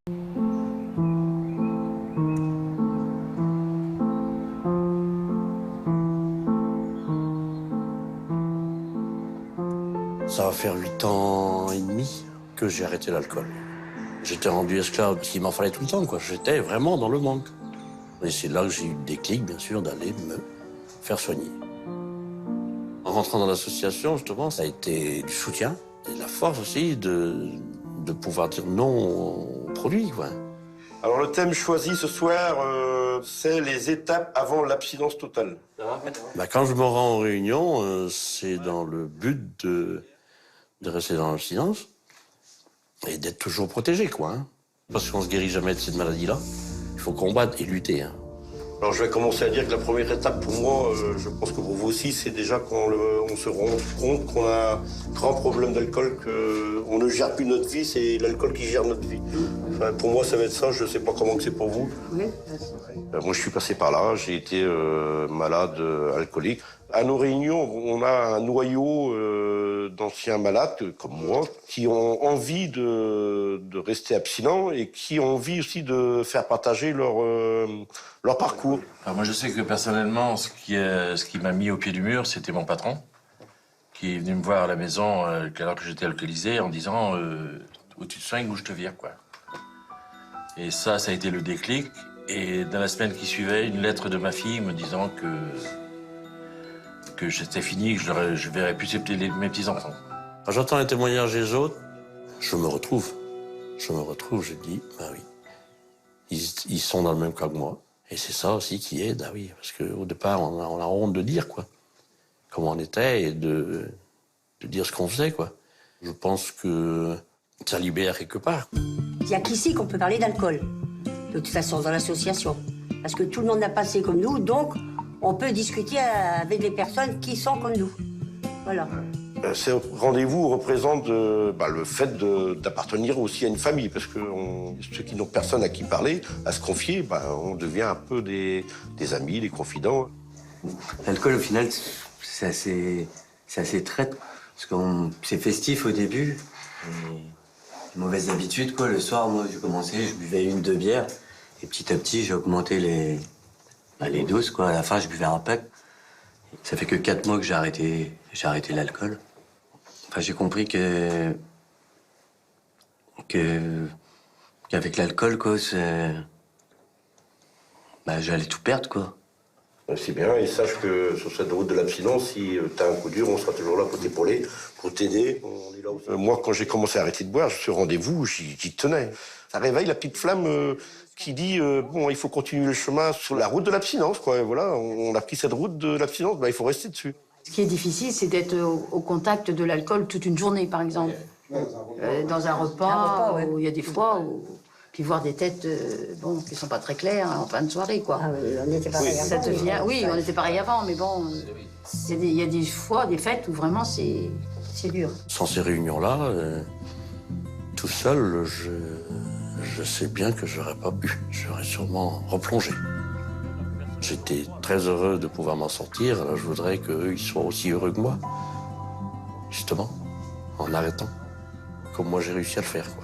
Ça va faire 8 ans et demi que j'ai arrêté l'alcool. J'étais rendu esclave, parce qu'il m'en fallait tout le temps, quoi. J'étais vraiment dans le manque. Et c'est là que j'ai eu le déclic, bien sûr, d'aller me faire soigner. En rentrant dans l'association, justement, ça a été du soutien et de la force aussi de pouvoir dire non aux produits, quoi. Alors le thème choisi ce soir, c'est les étapes avant l'abstinence totale. Bah, quand je me rends en réunion, c'est dans le but de rester dans l'abstinence et d'être toujours protégé, quoi. Hein. Parce qu'on se guérit jamais de cette maladie-là. Il faut combattre et lutter. Hein. Alors je vais commencer à dire que la première étape pour moi, je pense que pour vous aussi, c'est déjà quand on se rend compte qu'on a un grand problème d'alcool, qu'on ne gère plus notre vie, c'est l'alcool qui gère notre vie. Enfin, pour moi, ça va être ça, je ne sais pas comment c'est pour vous. Oui. Moi, je suis passé par là, j'ai été malade alcoolique. À nos réunions, on a un noyau d'anciens malades, comme moi, qui ont envie de rester abstinents et qui ont envie aussi de faire partager leur parcours. Alors moi, je sais que personnellement, ce qui m'a mis au pied du mur, c'était mon patron, qui est venu me voir à la maison alors que j'étais alcoolisé, en disant où tu te soignes, où je te vire, quoi. Et ça a été le déclic. Et dans la semaine qui suivait, une lettre de ma fille me disant que c'était fini, que je verrais plus mes petits-enfants. Quand j'entends les témoignages des autres, je me retrouve. Je dis, bah oui, ils sont dans le même cas que moi. Et c'est ça aussi qui aide, ah oui, parce qu'au départ, on a honte de dire, quoi, comment on était et de dire ce qu'on faisait, quoi. Je pense que ça libère quelque part. Il n'y a qu'ici qu'on peut parler d'alcool, de toute façon, dans l'association. Parce que tout le monde n'a pas passé comme nous, donc on peut discuter avec les personnes qui sont comme nous. Voilà. Ces rendez-vous représentent le fait d'appartenir aussi à une famille, parce que ceux qui n'ont personne à qui parler, à se confier, on devient un peu des amis, des confidents. L'alcool, au final, c'est assez traite, parce que c'est festif au début. Et mauvaise habitude, quoi. Le soir, moi, j'ai commencé, je buvais 1-2 bières, et petit à petit, j'ai augmenté les doses, quoi. À la fin, je buvais un pack. Ça fait que 4 mois que j'ai arrêté l'alcool. Enfin, j'ai compris qu'avec l'alcool, quoi, j'allais tout perdre, quoi. C'est bien, et sache que sur cette route de l'abstinence, si t'as un coup dur, on sera toujours là pour t'épauler, pour t'aider. On est là aussi. Moi, quand j'ai commencé à arrêter de boire, ce rendez-vous, j'y tenais. Ça réveille la petite flamme qui dit il faut continuer le chemin sur la route de l'abstinence, quoi. Et voilà, on a pris cette route de l'abstinence, il faut rester dessus. Ce qui est difficile, c'est d'être au contact de l'alcool toute une journée, par exemple. Dans un repas, ouais. où il y a des fois où... Puis voir des têtes qui sont pas très claires en fin de soirée, quoi. Ah oui, on était pareil avant. Ça devient... Oui, on était pareil avant, mais bon... Il y a des fois, des fêtes où vraiment c'est dur. Sans ces réunions-là, tout seul, je sais bien que j'aurais pas pu. J'aurais sûrement replongé. J'étais très heureux de pouvoir m'en sortir, alors je voudrais qu'eux, ils soient aussi heureux que moi. Justement, en arrêtant. Comme moi, j'ai réussi à le faire, quoi.